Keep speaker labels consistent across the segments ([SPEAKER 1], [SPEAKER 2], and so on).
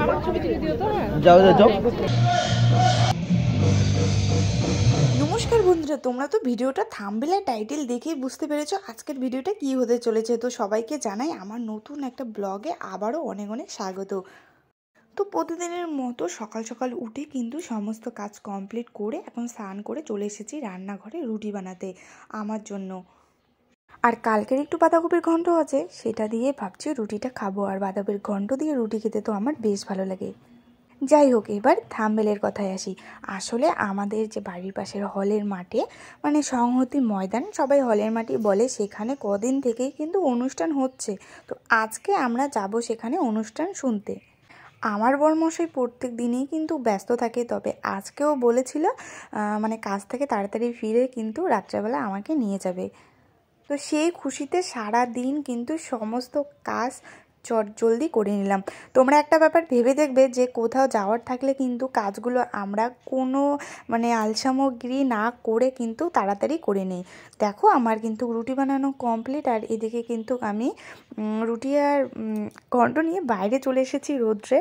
[SPEAKER 1] যাও যাও যাও।
[SPEAKER 2] নমস্কার বন্ধুরা, তোমরা তো ভিডিওটা থাম্বনেল টাইটেল দেখেই বুঝতে পেরেছো আজকের ভিডিওটা কি হতে চলেছে। তো সবাইকে জানাই আমার নতুন একটা ব্লগে আবারও অনেক অনেক স্বাগত। তো প্রতিদিনের মতো সকাল সকাল উঠে কিন্তু সমস্ত কাজ কমপ্লিট করে এখন স্নান করে চলে এসেছি রান্নাঘরে রুটি বানাতে আমার জন্য। আর কালকের একটু বাঁধাকপির ঘন্ট আছে, সেটা দিয়ে ভাবছি রুটিটা খাবো। আর বাঁধাকপির ঘন্ট দিয়ে রুটি খেতে তো আমার বেশ ভালো লাগে। যাই হোক, এবার থাম্বনেলের কথায় আসি। আসলে আমাদের যে বাড়ির পাশের হলের মাঠে, মানে সংহতি ময়দান সবাই হলের মাঠে বলে, সেখানে কদিন থেকেই কিন্তু অনুষ্ঠান হচ্ছে। তো আজকে আমরা যাব সেখানে অনুষ্ঠান শুনতে। আমার বরমশাই প্রত্যেক দিনই কিন্তু ব্যস্ত থাকে, তবে আজকেও বলেছিল মানে কাজ থেকে তাড়াতাড়ি ফিরে কিন্তু রাত্রেবেলা আমাকে নিয়ে যাবে। তো সেই খুশিতে সারা দিন কিন্তু সমস্ত কাজ জলদি করে নিলাম। তোমরা একটা ব্যাপার ভেবে দেখবে যে কোথাও যাওয়ার থাকলে কিন্তু কাজগুলো আমরা কোনো মানে আলসামগ্রী না করে কিন্তু তাড়াতাড়ি করে নিই। দেখো আমার কিন্তু রুটি বানানো কমপ্লিট, আর এদিকে কিন্তু আমি রুটি আর ঘন্ট নিয়ে বাইরে চলে এসেছি রোদ্রে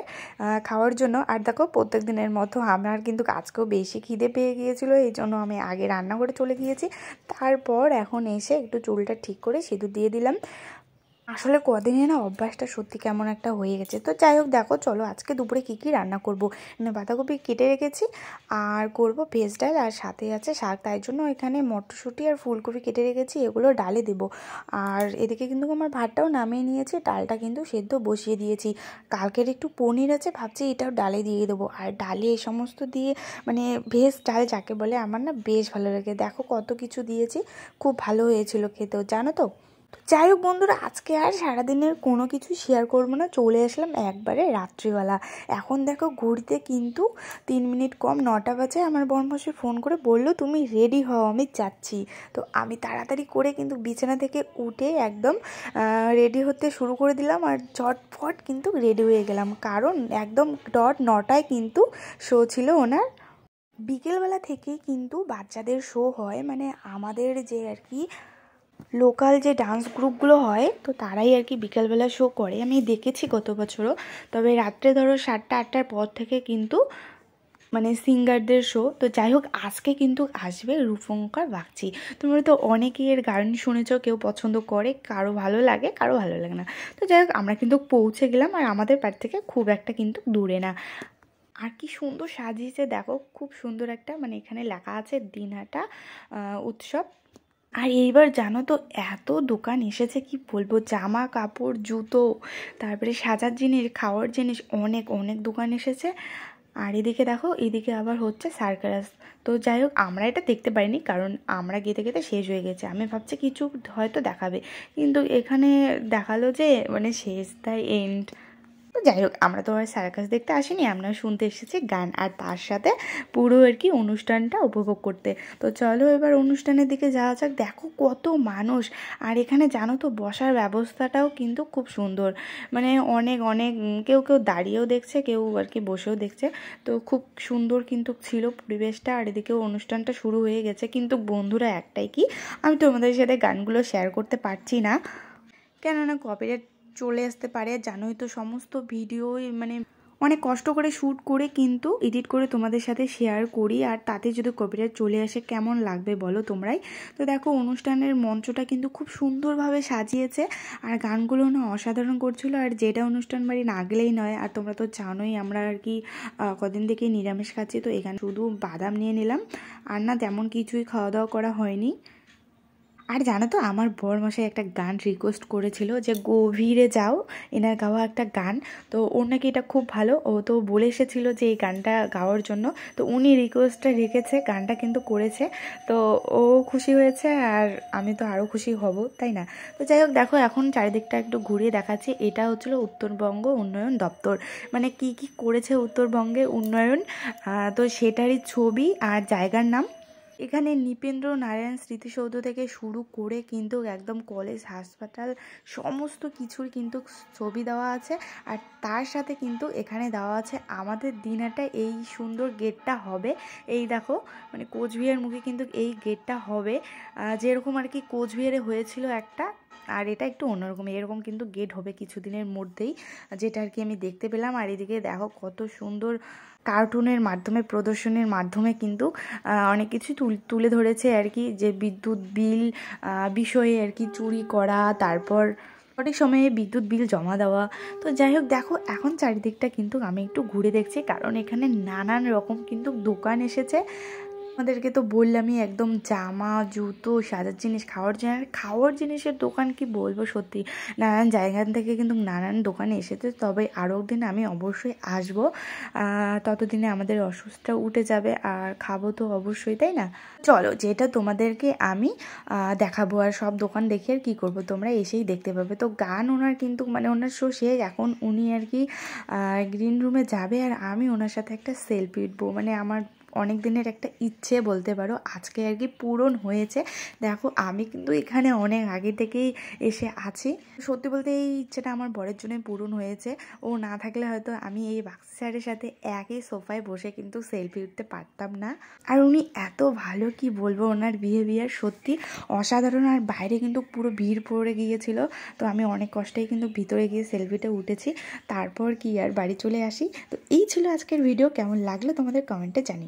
[SPEAKER 2] খাওয়ার জন্য। আর দেখো প্রত্যেক দিনের মতো আমার কিন্তু আজকেও বেশি খিদে পেয়ে গিয়েছিলো, এই জন্য আমি আগে রান্না করে চলে গিয়েছি। তারপর এখন এসে একটু চুলটা ঠিক করে সিঁদুর দিয়ে দিলাম। আসলে কদিনে না অভ্যাসটা সত্যি কেমন একটা হয়ে গেছে। তো যাই হোক, দেখো চলো আজকে দুপুরে কী কী রান্না করব। মানে বাঁধাকপি কেটে রেখেছি আর করব ভেজ ডাল, আর সাথে আছে শাক। তাই জন্য এখানে মটরশুঁটি আর ফুলকপি কেটে রেখেছি, এগুলো ডালে দেব। আর এদিকে কিন্তু আমার ভাতটাও নামিয়ে নিয়েছি, ডালটা কিন্তু সেদ্ধ বসিয়ে দিয়েছি। কালকের একটু পনির আছে, ভাবছি এটাও ডালে দিয়ে দেবো। আর ডালে এই সমস্ত দিয়ে মানে ভেজ ডাল যাকে বলে আমার না বেশ ভালো লাগে। দেখো কত কিছু দিয়েছি, খুব ভালো হয়েছিল খেতেও, জানো তো। যাই হোক বন্ধুরা, আজকে আর সারাদিনের কোনো কিছু শেয়ার করবো না, চলে আসলাম একবারে রাত্রিবেলা। এখন দেখো ঘড়িতে কিন্তু 3 মিনিট কম 9টা বাজে। আমার বরমশাই ফোন করে বললো তুমি রেডি হও, আমি যাচ্ছি। তো আমি তাড়াতাড়ি করে কিন্তু বিছানা থেকে উঠে একদম রেডি হতে শুরু করে দিলাম, আর ঝটফট কিন্তু রেডি হয়ে গেলাম, কারণ একদম ডট 9টায় কিন্তু শো ছিল ওনার। বিকেলবেলা থেকেই কিন্তু বাচ্চাদের শো হয়, মানে আমাদের যে আর কি লোকাল যে ডান্স গ্রুপগুলো হয়, তো তারাই আর কি বিকালবেলা শো করে। আমি দেখেছি গত বছরও। তবে রাত্রে ধরো 7টা 8টার পর থেকে কিন্তু মানে সিঙ্গারদের শো। তো যাই হোক, আজকে কিন্তু আসবে রূপঙ্কর বাগচি। তোমরা তো অনেকেই এর গান শুনেছো, কেউ পছন্দ করে, কারো ভালো লাগে, কারো ভালো লাগে না। তো যাই হোক, আমরা কিন্তু পৌঁছে গেলাম, আর আমাদের বাড়ি থেকে খুব একটা কিন্তু দূরে না। আর কি সুন্দর সাজিয়েছে দেখো, খুব সুন্দর একটা মানে এখানে লেখা আছে দিনহাটা উৎসব। আর এইবার জানো তো এত দোকান এসেছে, কি বলবো, জামা কাপড় জুতো, তারপরে সাজার জিনিস, খাওয়ার জিনিস, অনেক অনেক দোকান এসেছে। আর এদিকে দেখো, এদিকে আবার হচ্ছে সার্কাস। তো যাই হোক, আমরা এটা দেখতে পারিনি, কারণ আমরা গেতে গেতে শেষ হয়ে গেছে। আমি ভাবছি কিছু হয়তো দেখাবে, কিন্তু এখানে দেখালো যে মানে শেষ, তাই এন্ড। তো যাই হোক, আমরা তো আর সার্কাস দেখতে আসিনি, আমরা শুনতে এসেছি গান, আর তার সাথে পুরো আর কি অনুষ্ঠানটা উপভোগ করতে। তো চলো এবার অনুষ্ঠানের দিকে যাওয়া যাক। দেখো কত মানুষ, আর এখানে জানো তো বসার ব্যবস্থাটাও কিন্তু খুব সুন্দর। মানে অনেক অনেক কেউ কেউ দাঁড়িয়েও দেখছে, কেউ আর কি বসেও দেখছে। তো খুব সুন্দর কিন্তু ছিল পরিবেশটা। আর এদিকেও অনুষ্ঠানটা শুরু হয়ে গেছে, কিন্তু বন্ধুরা একটাই কি, আমি তোমাদের সাথে গানগুলো শেয়ার করতে পারছি না, কেননা কপিরাইট চলে আসতে পারে। জানোই তো সমস্ত ভিডিওই মানে অনেক কষ্ট করে শ্যুট করে কিন্তু এডিট করে তোমাদের সাথে শেয়ার করি, আর তাতে যদি কপিরাইট চলে আসে কেমন লাগবে বলো তোমরাই। তো দেখো অনুষ্ঠানের মঞ্চটা কিন্তু খুব সুন্দরভাবে সাজিয়েছে, আর গানগুলো না অসাধারণ করছিল। আর যেটা অনুষ্ঠান বাড়ি না গেলেই নয়। আর তোমরা তো জানোই আমরা আর কি কদিন থেকেই নিরামিষ খাচ্ছি, তো এখানে শুধু বাদাম নিয়ে নিলাম, আর না তেমন কিছুই খাওয়া দাওয়া করা হয়নি। আর জানো তো আমার বরমশাই একটা গান রিকোয়েস্ট করেছিল, যে গভীরে যাও, এনার গাওয়া একটা গান। তো ওর নাকি এটা খুব ভালো, ও তো বলে এসেছিলো যে এই গানটা গাওয়ার জন্য। তো উনি রিকোয়েস্টটা রেখেছে, গানটা কিন্তু করেছে। তো ও খুশি হয়েছে, আর আমি তো আরও খুশি হব, তাই না। তো যাই হোক, দেখো এখন চারিদিকটা একটু ঘুরিয়ে দেখাচ্ছি। এটা হচ্ছিলো উত্তরবঙ্গ উন্নয়ন দপ্তর, মানে কি কি করেছে উত্তরবঙ্গে উন্নয়ন, তো সেটারই ছবি আর জায়গার নাম। এখানে নৃপেন্দ্র নারায়ণ স্মৃতিসৌধ থেকে শুরু করে কিন্তু একদম কলেজ, হাসপাতাল, সমস্ত কিছুর কিন্তু ছবি দেওয়া আছে। আর তার সাথে কিন্তু এখানে দেওয়া আছে আমাদের দিনহাটা এই সুন্দর গেটটা হবে। এই দেখো, মানে কোচবিহার মুখে কিন্তু এই গেটটা হবে, যেরকম আর কি কোচবিহারে হয়েছিল একটা, আর এটা একটু অন্যরকম, এরকম কিন্তু গেট হবে কিছুদিনের মধ্যেই, যেটা আর কি আমি দেখতে পেলাম। আর এদিকে দেখো কত সুন্দর কার্টুনের মাধ্যমে, প্রদর্শনীর মাধ্যমে কিন্তু অনেক কিছু তুলে ধরেছে আর কি, যে বিদ্যুৎ বিল বিষয়ে আর কি চুরি করা, তারপর সঠিক সময়ে বিদ্যুৎ বিল জমা দেওয়া। তো যাই হোক, দেখো এখন চারিদিকটা কিন্তু আমি একটু ঘুরে দেখছি, কারণ এখানে নানান রকম কিন্তু দোকান এসেছে। আমাদেরকে তো বললামই, একদম জামা, জুতো, সাজার জিনিস, খাওয়ার জিনিসের দোকান কি বলবো, সত্যি নানান জায়গা থেকে কিন্তু নানান দোকানে এসেছে। তবে আরও দিন আমি অবশ্যই আসবো, ততদিনে আমাদের অসুস্থটা উঠে যাবে, আর খাবো তো অবশ্যই, তাই না? চলো, যেটা তোমাদেরকে আমি দেখাবো, আর সব দোকান দেখে আর কী করবো, তোমরা এসেই দেখতে পাবে। তো গান ওনার কিন্তু মানে ওনার শো শেষ, এখন উনি আর কি গ্রিন রুমে যাবে, আর আমি ওনার সাথে একটা সেলফি উঠবো। মানে আমার অনেক দিনের একটা ইচ্ছে বলতে পারো, আজকে আর কি পূরণ হয়েছে। দেখো আমি কিন্তু এখানে অনেক আগে থেকেই এসে আছি। সত্যি বলতে এই ইচ্ছেটা আমার বরের জন্যই পূরণ হয়েছে। ও না থাকলে হয়তো আমি এই বাক্সি স্যারের সাথে একই সোফায় বসে কিন্তু সেলফি উঠতে পারতাম না। আর উনি এত ভালো, কি বলবো, ওনার বিহেভিয়ার সত্যি অসাধারণ। আর বাইরে কিন্তু পুরো ভিড় পড়ে গিয়েছিল, তো আমি অনেক কষ্টেই কিন্তু ভিতরে গিয়ে সেলফিটা উঠেছি। তারপর কি আর বাড়ি চলে আসি। তো এই ছিল আজকের ভিডিও, কেমন লাগলো তোমাদের কমেন্টে জানি।